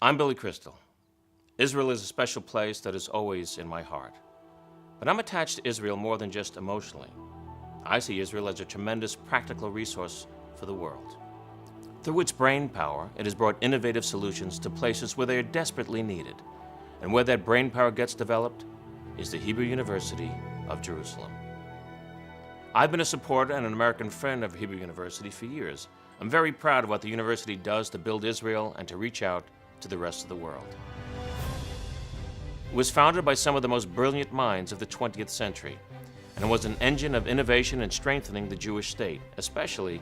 I'm Billy Crystal. Israel is a special place that is always in my heart. But I'm attached to Israel more than just emotionally. I see Israel as a tremendous practical resource for the world. Through its brain power, it has brought innovative solutions to places where they are desperately needed. And where that brain power gets developed is the Hebrew University of Jerusalem. I've been a supporter and an American friend of Hebrew University for years. I'm very proud of what the university does to build Israel and to reach out to the rest of the world. It was founded by some of the most brilliant minds of the 20th century, and it was an engine of innovation and strengthening the Jewish state, especially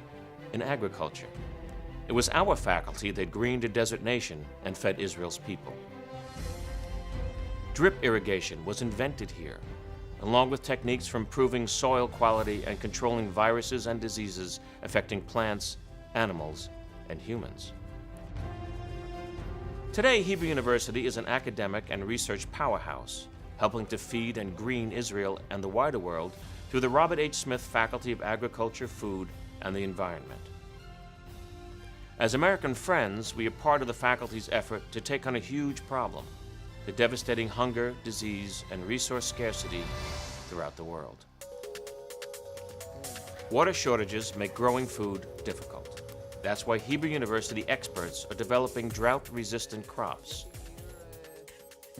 in agriculture. It was our faculty that greened a desert nation and fed Israel's people. Drip irrigation was invented here, along with techniques for improving soil quality and controlling viruses and diseases affecting plants, animals, and humans. Today, Hebrew University is an academic and research powerhouse, helping to feed and green Israel and the wider world through the Robert H. Smith Faculty of Agriculture, Food, and the Environment. As American friends, we are part of the faculty's effort to take on a huge problem, the devastating hunger, disease, and resource scarcity throughout the world. Water shortages make growing food difficult. That's why Hebrew University experts are developing drought-resistant crops.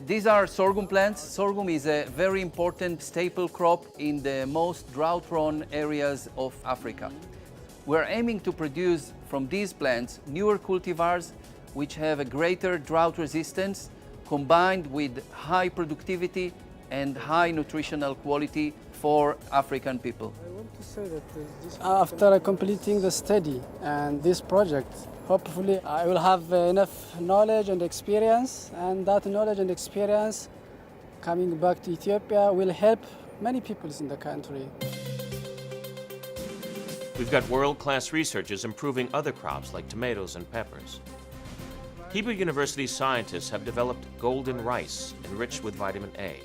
These are sorghum plants. Sorghum is a very important staple crop in the most drought-prone areas of Africa. We're aiming to produce from these plants newer cultivars which have a greater drought resistance combined with high productivity and high nutritional quality for African people. I want to say that after completing the study and this project, hopefully I will have enough knowledge and experience, and that knowledge and experience coming back to Ethiopia will help many people in the country. We've got world-class researchers improving other crops like tomatoes and peppers. Hebrew University scientists have developed golden rice enriched with vitamin A.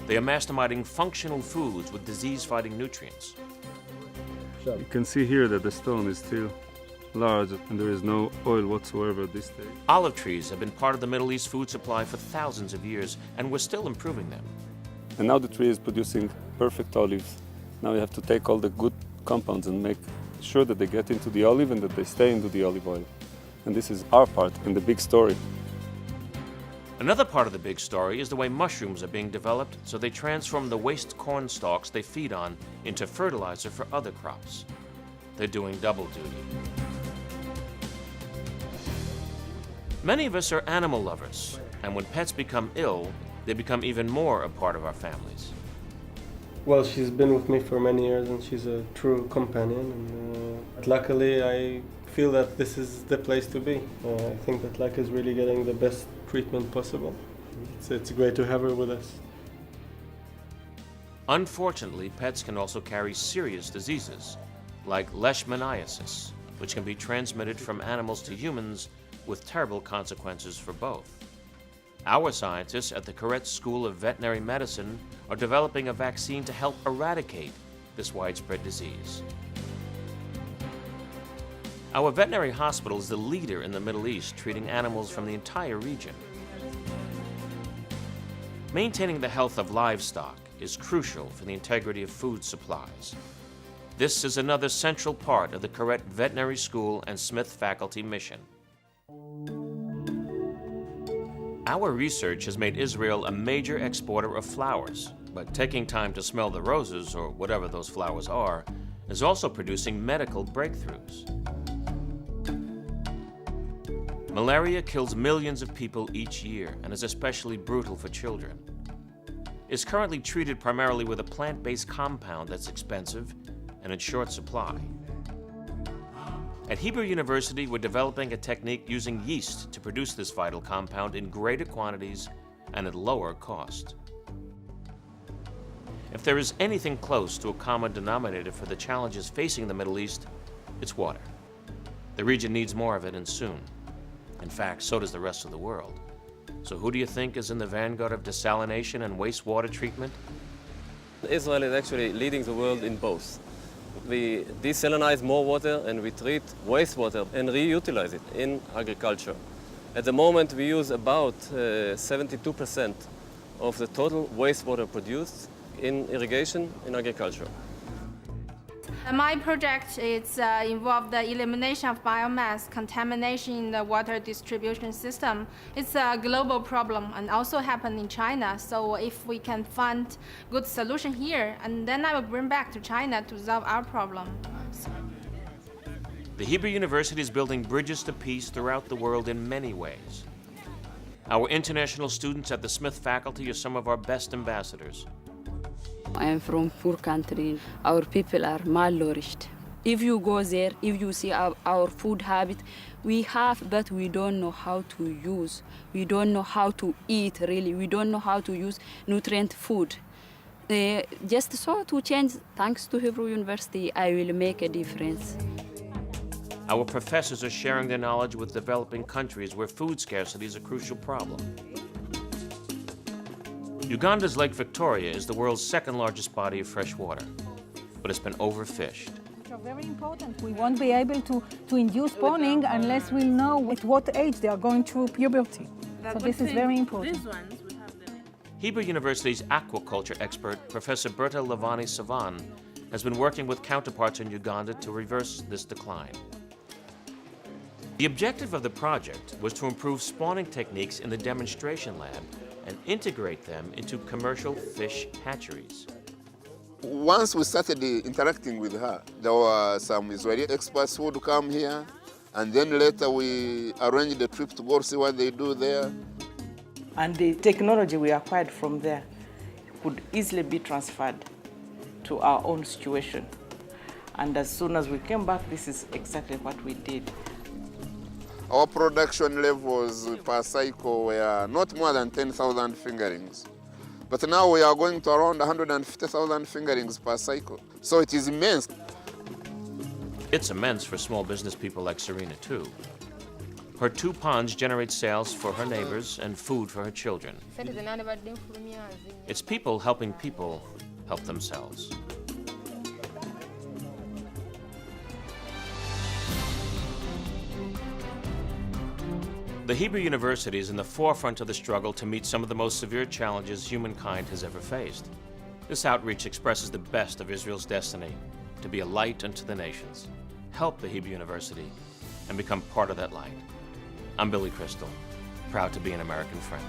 They are masterminding functional foods with disease-fighting nutrients. You can see here that the stone is still large and there is no oil whatsoever at this stage. Olive trees have been part of the Middle East food supply for thousands of years, and we're still improving them. And now the tree is producing perfect olives. Now we have to take all the good compounds and make sure that they get into the olive and that they stay into the olive oil. And this is our part in the big story. Another part of the big story is the way mushrooms are being developed so they transform the waste corn stalks they feed on into fertilizer for other crops. They're doing double duty. Many of us are animal lovers, and when pets become ill, they become even more a part of our families. Well, she's been with me for many years and she's a true companion. And luckily, I feel that this is the place to be. I think that Laka is really getting the best treatment possible. It's great to have her with us. Unfortunately, pets can also carry serious diseases, like leishmaniasis, which can be transmitted from animals to humans with terrible consequences for both. Our scientists at the Koretz School of Veterinary Medicine are developing a vaccine to help eradicate this widespread disease. Our veterinary hospital is the leader in the Middle East, treating animals from the entire region. Maintaining the health of livestock is crucial for the integrity of food supplies. This is another central part of the Koretz Veterinary School and Smith faculty mission. Our research has made Israel a major exporter of flowers, but taking time to smell the roses, or whatever those flowers are, is also producing medical breakthroughs. Malaria kills millions of people each year and is especially brutal for children. It's currently treated primarily with a plant-based compound that's expensive and in short supply. At Hebrew University, we're developing a technique using yeast to produce this vital compound in greater quantities and at lower cost. If there is anything close to a common denominator for the challenges facing the Middle East, it's water. The region needs more of it, and soon. In fact, so does the rest of the world. So who do you think is in the vanguard of desalination and wastewater treatment? Israel is actually leading the world in both. We desalinize more water and we treat wastewater and reutilize it in agriculture. At the moment, we use about 72% of the total wastewater produced in irrigation in agriculture. My project is involved the elimination of biomass contamination in the water distribution system. It's a global problem and also happen in China. So if we can find good solution here, and then I will bring back to China to solve our problem. The Hebrew University is building bridges to peace throughout the world in many ways. Our international students at the Smith faculty are some of our best ambassadors. I am from poor country. Our people are malnourished. If you go there, if you see our food habit, we have, but we don't know how to use. We don't know how to eat, really. We don't know how to use nutrient food. Just so to change, thanks to Hebrew University, I will make a difference. Our professors are sharing their knowledge with developing countries where food scarcity is a crucial problem. Uganda's Lake Victoria is the world's second largest body of fresh water, but it's been overfished. Are very important. We won't be able to induce spawning unless we know at what age they are going through puberty. So this is very important. Hebrew University's aquaculture expert, Professor Berta Lavani-Savan, has been working with counterparts in Uganda to reverse this decline. The objective of the project was to improve spawning techniques in the demonstration lab and integrate them into commercial fish hatcheries. Once we started interacting with her, there were some Israeli experts who would come here, and then later we arranged a trip to go see what they do there. And the technology we acquired from there could easily be transferred to our own situation. And as soon as we came back, this is exactly what we did. Our production levels per cycle were not more than 10,000 fingerings. But now we are going to around 150,000 fingerings per cycle. So it is immense. It's immense for small business people like Serena, too. Her 2 ponds generate sales for her neighbors and food for her children. It's people helping people help themselves. The Hebrew University is in the forefront of the struggle to meet some of the most severe challenges humankind has ever faced. This outreach expresses the best of Israel's destiny, to be a light unto the nations. Help the Hebrew University and become part of that light. I'm Billy Crystal, proud to be an American friend.